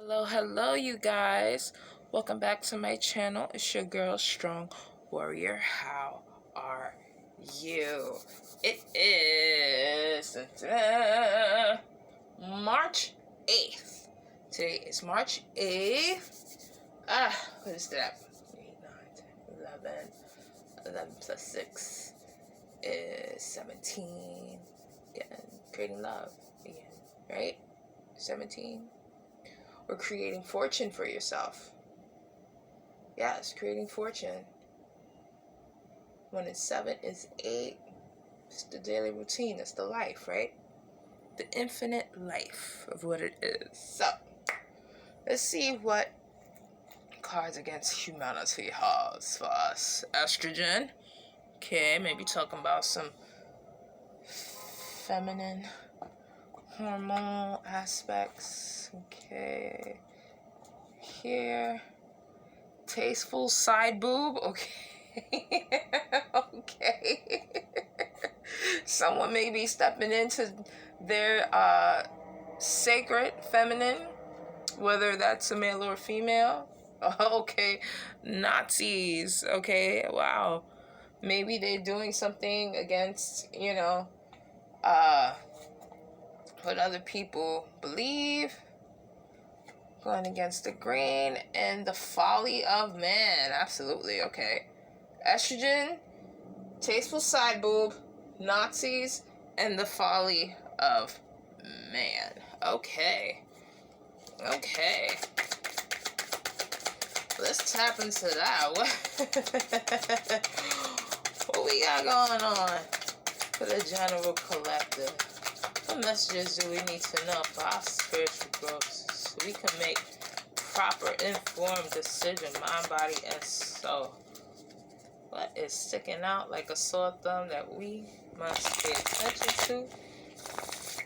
Hello, you guys. Welcome back to my channel. It's your girl, Strong Warrior. How are you? It is March 8th. Today is March 8th. What is that? 8, 9, 10, 11. 11 plus 6 is 17. Again, creating love again, right? 17. Or creating fortune for yourself. Yes, creating fortune. When it's 7, it's 8. It's the daily routine. It's the life, right? The infinite life of what it is. So, let's see what cards against humanity has for us. Estrogen. Okay, maybe talking about some feminine hormonal aspects. Okay. Here. Tasteful side boob. Okay. Okay. Someone may be stepping into their sacred feminine, whether that's a male or female. Okay. Nazis. Okay. Wow. Maybe they're doing something against, what other people believe. Going against the grain and the folly of man. Absolutely. Okay. Estrogen, tasteful side boob, Nazis, and the folly of man. Okay. Okay. Let's tap into that. What we got going on for the general collective? What messages do we need to know for our spiritual growth so we can make proper, informed decision, mind, body, and soul? What is sticking out like a sore thumb that we must pay attention to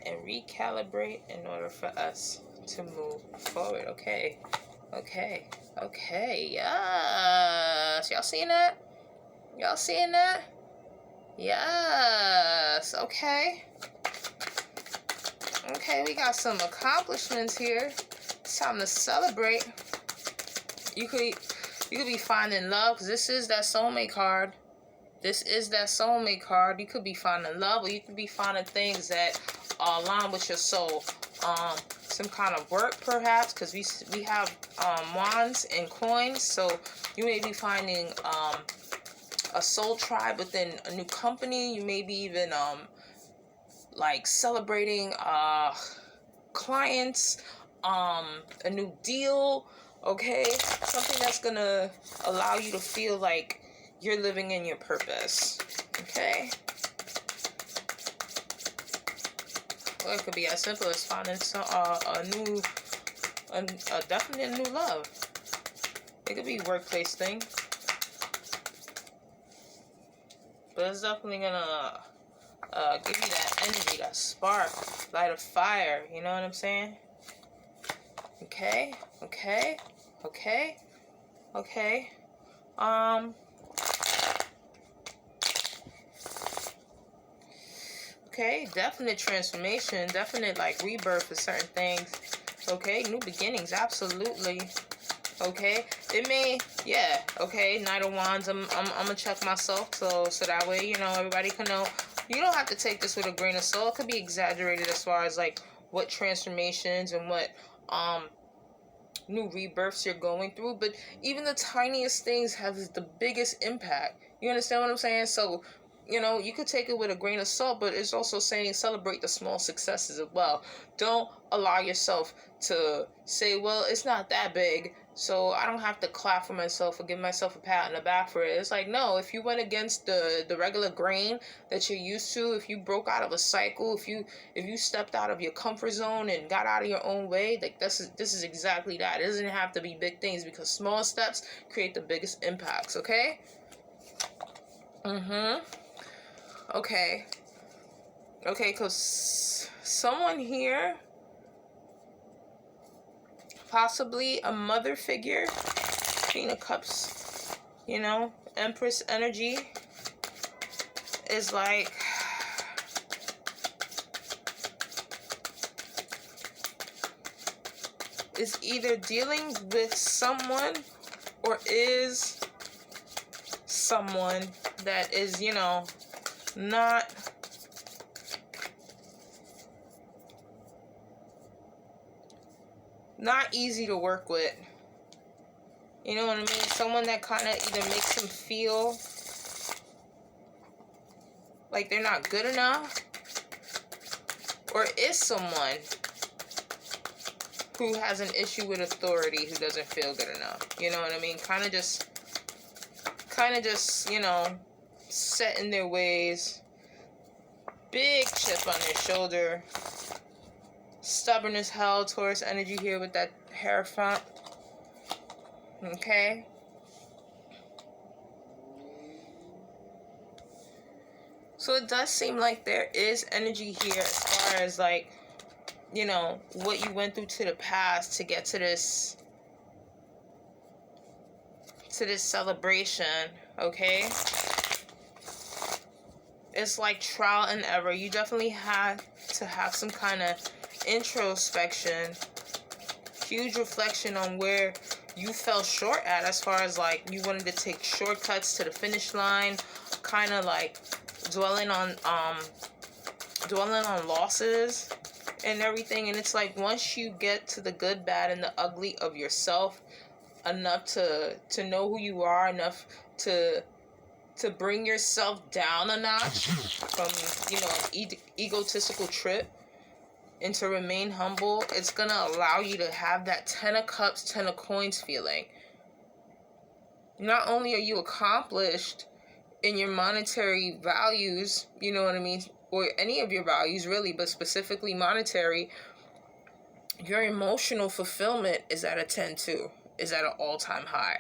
and recalibrate in order for us to move forward? Okay. Okay. Okay. Yes. Y'all seeing that? Y'all seeing that? Yes. Okay. Okay, we got some accomplishments here. It's time to celebrate. You could be finding love, because this is that soulmate card. This is that soulmate card. You could be finding love, or you could be finding things that align with your soul. Some kind of work, perhaps, because we have wands and coins. So you may be finding a soul tribe within a new company. You may be even like celebrating clients, a new deal, okay? Something that's gonna allow you to feel like you're living in your purpose, okay? Or it could be as simple as finding a definite new love. It could be a workplace thing, but it's definitely gonna give you that energy, that spark, light a fire, you know what I'm saying? Okay, okay, okay, okay. Okay, definite transformation, definite like rebirth for certain things. Okay, new beginnings, absolutely. Okay, it may, yeah. Okay, Knight of Wands. I'm gonna check myself so that way everybody can know. You don't have to take this with a grain of salt. It could be exaggerated as far as like what transformations and what new rebirths you're going through, but even the tiniest things have the biggest impact. You understand what I'm saying? So you could take it with a grain of salt, but it's also saying celebrate the small successes as well. Don't allow yourself to say, well, it's not that big, so I don't have to clap for myself or give myself a pat on the back for it. It's like, no, if you went against the regular grain that you're used to, if you broke out of a cycle, if you stepped out of your comfort zone and got out of your own way, like this is exactly that. It doesn't have to be big things, because small steps create the biggest impacts, okay? Okay, because someone here, possibly a mother figure, Queen of Cups, Empress energy, is like, is either dealing with someone or is someone that is, you know, not easy to work with. You know what I mean? Someone that kind of either makes them feel like they're not good enough, or is someone who has an issue with authority, who doesn't feel good enough. You know what I mean? Kind of just, you know, set in their ways. Big chip on their shoulder. Stubborn as hell. Taurus energy here with that Hierophant. Okay? So it does seem like there is energy here as far as, like, you know, what you went through to the past to get to this celebration, okay? It's like trial and error. You definitely had to have some kind of introspection, huge reflection on where you fell short at, as far as like you wanted to take shortcuts to the finish line, kind of like dwelling on losses and everything. And it's like, once you get to the good, bad, and the ugly of yourself, enough to know who you are, enough to bring yourself down a notch from, you know, an egotistical trip, and to remain humble, it's gonna allow you to have that 10 of Cups, 10 of Coins feeling. Not only are you accomplished in your monetary values, you know what I mean, or any of your values really, but specifically monetary, your emotional fulfillment is at a 10 too, is at an all-time high.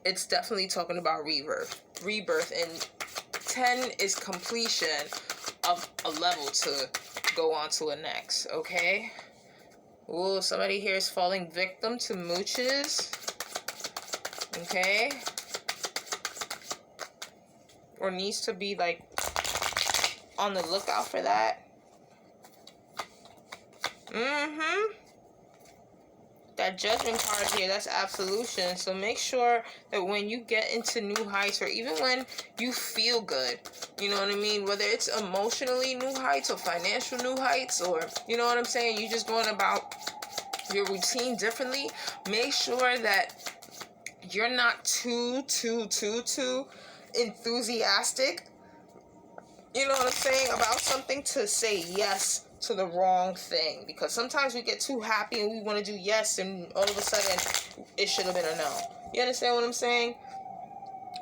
It's definitely talking about rebirth, and 10 is completion of a level to go on to a next, okay? Ooh, somebody here is falling victim to mooches, okay? Or needs to be, like, on the lookout for that. That Judgment card here, that's absolution. So make sure that when you get into new heights, or even when you feel good, you know what I mean, whether it's emotionally new heights or financial new heights, or, you know what I'm saying, you just going about your routine differently, make sure that you're not too enthusiastic, you know what I'm saying, about something, to say yes to the wrong thing. Because sometimes we get too happy and we want to do yes, and all of a sudden it should have been a no. You understand what I'm saying?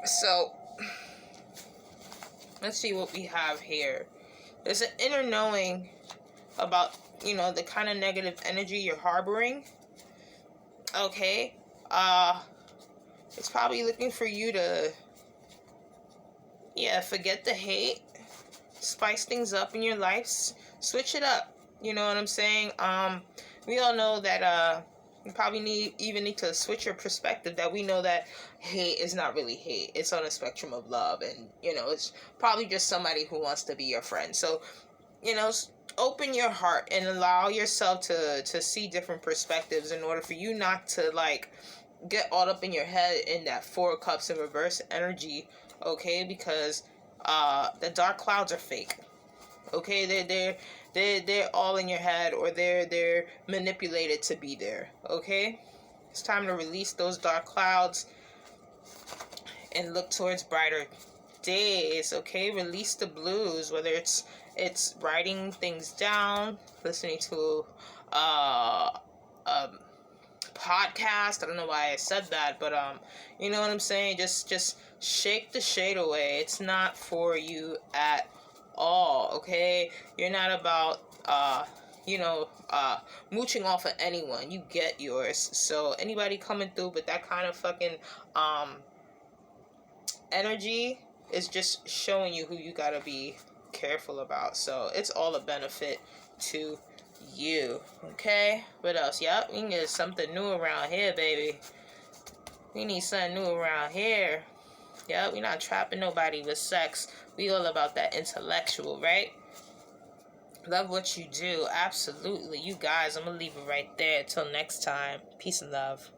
So let's see what we have here. There's an inner knowing about, you know, the kind of negative energy you're harboring. Okay? It's probably looking for you to, forget the hate, spice things up in your life, switch it up. You know what I'm saying? We all know that you probably need to switch your perspective, that we know that hate is not really hate. It's on a spectrum of love, and, you know, it's probably just somebody who wants to be your friend. So, you know, open your heart and allow yourself to see different perspectives, in order for you not to, like, get all up in your head in that 4 of Cups in reverse energy, okay? Because the dark clouds are fake. Okay, they're all in your head, or they're manipulated to be there. Okay, it's time to release those dark clouds and look towards brighter days. Okay, release the blues, whether it's writing things down, listening to podcast. I don't know why I said that, but you know what I'm saying, just shake the shade away. It's not for you at all, okay? You're not about mooching off of anyone. You get yours. So anybody coming through with that kind of fucking energy is just showing you who you gotta be careful about. So it's all a benefit to you, okay? What else? Yep, we need something new around here, baby. We need something new around here. Yep, we're not trapping nobody with sex. We all about that intellectual, right? Love what you do. Absolutely. You guys, I'm going to leave it right there. Till next time. Peace and love.